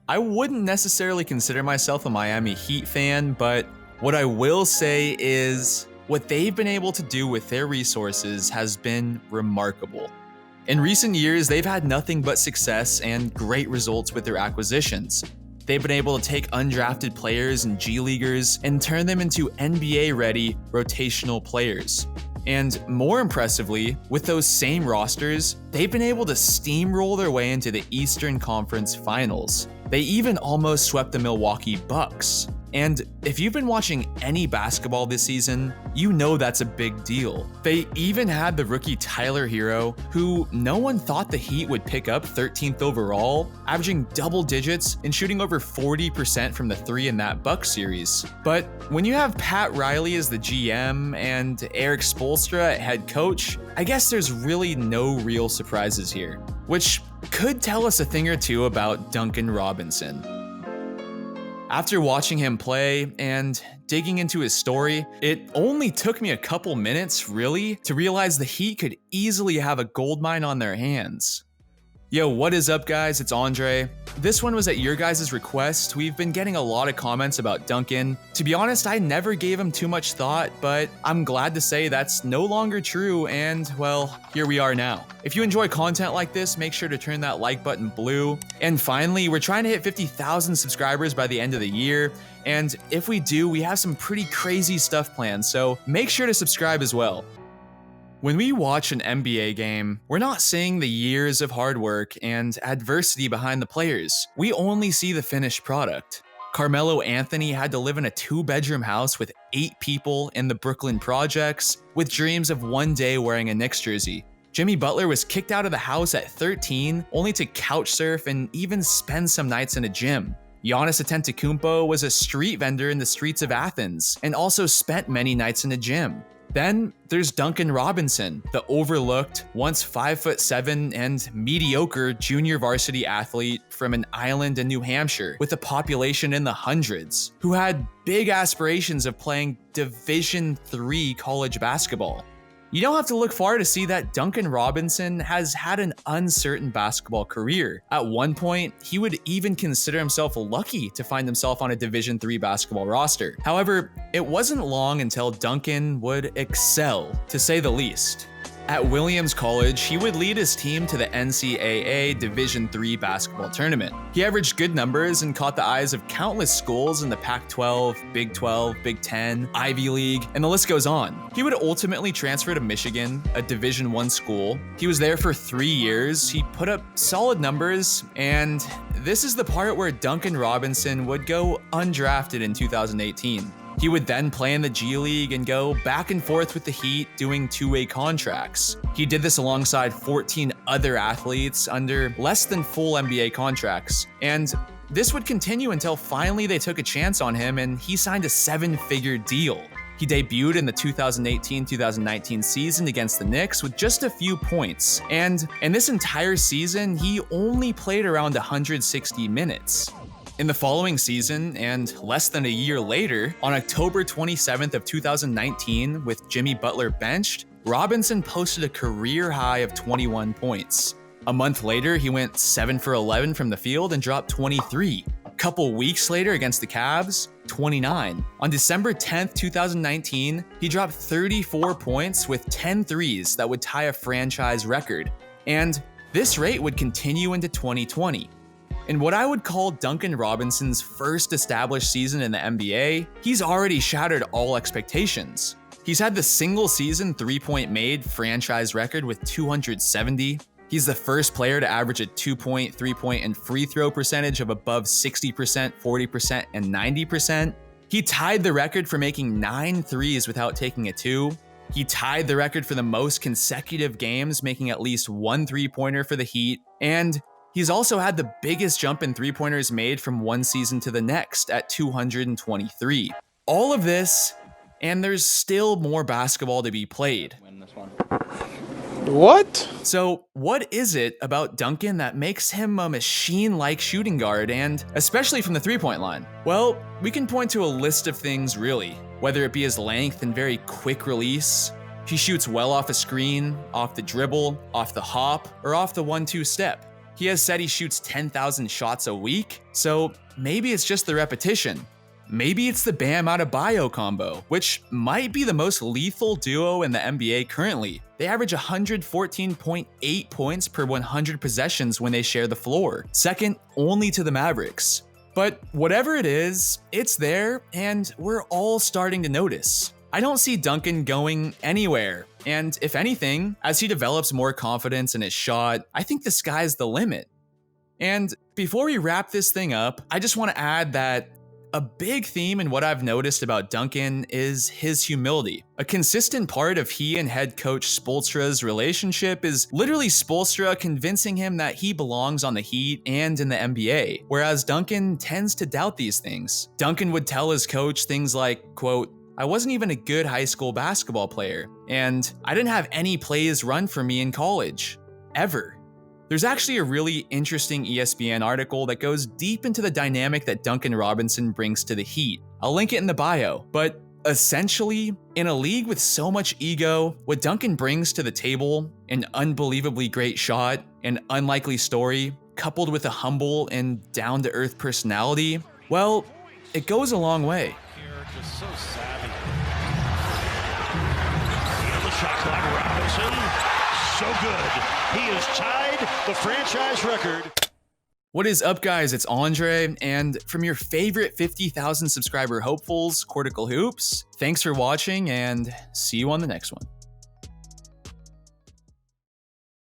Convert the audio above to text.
I wouldn't necessarily consider myself a Miami Heat fan, but what I will say is what they've been able to do with their resources has been remarkable. In recent years, they've had nothing but success and great results with their acquisitions. They've been able to take undrafted players and G Leaguers and turn them into NBA-ready rotational players. And more impressively, with those same rosters, they've been able to steamroll their way into the Eastern Conference Finals. They even almost swept the Milwaukee Bucks. And if you've been watching any basketball this season, you know that's a big deal. They even had the rookie Tyler Hero, who no one thought the Heat would pick up 13th overall, averaging double digits and shooting over 40% from the three in that Bucks series. But when you have Pat Riley as the GM and Eric Spoelstra at head coach, I guess there's really no real surprises here, which could tell us a thing or two about Duncan Robinson. After watching him play and digging into his story, it only took me a couple minutes, really, to realize the Heat could easily have a goldmine on their hands. Yo, what is up, guys? It's Andre. This one was at your guys' request. We've been getting a lot of comments about Duncan. To be honest, I never gave him too much thought, but I'm glad to say that's no longer true, and, well, here we are now. If you enjoy content like this, make sure to turn that like button blue. And finally, we're trying to hit 50,000 subscribers by the end of the year, and if we do, we have some pretty crazy stuff planned, so make sure to subscribe as well. When we watch an NBA game, we're not seeing the years of hard work and adversity behind the players. We only see the finished product. Carmelo Anthony had to live in a 2-bedroom house with 8 people in the Brooklyn projects, with dreams of one day wearing a Knicks jersey. Jimmy Butler was kicked out of the house at 13, only to couch surf and even spend some nights in a gym. Giannis Antetokounmpo was a street vendor in the streets of Athens and also spent many nights in a gym. Then there's Duncan Robinson, the overlooked, once 5'7" and mediocre junior varsity athlete from an island in New Hampshire with a population in the hundreds, who had big aspirations of playing Division III college basketball. You don't have to look far to see that Duncan Robinson has had an uncertain basketball career. At one point, he would even consider himself lucky to find himself on a Division III basketball roster. However, it wasn't long until Duncan would excel, to say the least. At Williams College, he would lead his team to the NCAA Division III basketball tournament. He averaged good numbers and caught the eyes of countless schools in the Pac-12, Big 12, Big 10, Ivy League, and the list goes on. He would ultimately transfer to Michigan, a Division I school. He was there for 3 years, he put up solid numbers, and this is the part where Duncan Robinson would go undrafted in 2018. He would then play in the G League and go back and forth with the Heat doing two-way contracts. He did this alongside 14 other athletes under less than full NBA contracts. And this would continue until finally they took a chance on him and he signed a 7-figure deal. He debuted in the 2018-2019 season against the Knicks with just a few points. And in this entire season, he only played around 160 minutes. In the following season, and less than a year later, on October 27th of 2019, with Jimmy Butler benched, Robinson posted a career high of 21 points. A month later, he went 7 for 11 from the field and dropped 23. A couple weeks later against the Cavs, 29. On December 10th, 2019, he dropped 34 points with 10 threes that would tie a franchise record. And this rate would continue into 2020. In what I would call Duncan Robinson's first established season in the NBA, he's already shattered all expectations. He's had the single season 3-point made franchise record with 270. He's the first player to average a 2-point, 3-point, and free throw percentage of above 60%, 40%, and 90%. He tied the record for making 9 threes without taking a 2. He tied the record for the most consecutive games making at least 1 3-pointer for the Heat, and he's also had the biggest jump in 3-pointers made from one season to the next at 223. All of this, and there's still more basketball to be played. Win this one. What? So what is it about Duncan that makes him a machine-like shooting guard, and especially from the 3-point line? Well, we can point to a list of things really, whether it be his length and very quick release. He shoots well off a screen, off the dribble, off the hop, or off the 1-2 step. He has said he shoots 10,000 shots a week, so maybe it's just the repetition. Maybe it's the Bam Adebayo combo, which might be the most lethal duo in the NBA currently. They average 114.8 points per 100 possessions when they share the floor, second only to the Mavericks. But whatever it is, it's there, and we're all starting to notice. I don't see Duncan going anywhere, and if anything, as he develops more confidence in his shot, I think the sky's the limit. And before we wrap this thing up, I just want to add that a big theme in what I've noticed about Duncan is his humility. A consistent part of he and head coach Spoelstra's relationship is literally Spoelstra convincing him that he belongs on the Heat and in the NBA, whereas Duncan tends to doubt these things. Duncan would tell his coach things like, quote, "I wasn't even a good high school basketball player, and I didn't have any plays run for me in college. Ever." There's actually a really interesting ESPN article that goes deep into the dynamic that Duncan Robinson brings to the Heat. I'll link it in the bio, but essentially, in a league with so much ego, what Duncan brings to the table, an unbelievably great shot, an unlikely story, coupled with a humble and down-to-earth personality, well, it goes a long way. Just so savvy. Feel the shot clock, Robinson. So good. He has tied the franchise record. What is up, guys? It's Andre, and from your favorite 50,000 subscriber hopefuls, Courtical Hoops, thanks for watching, and see you on the next one.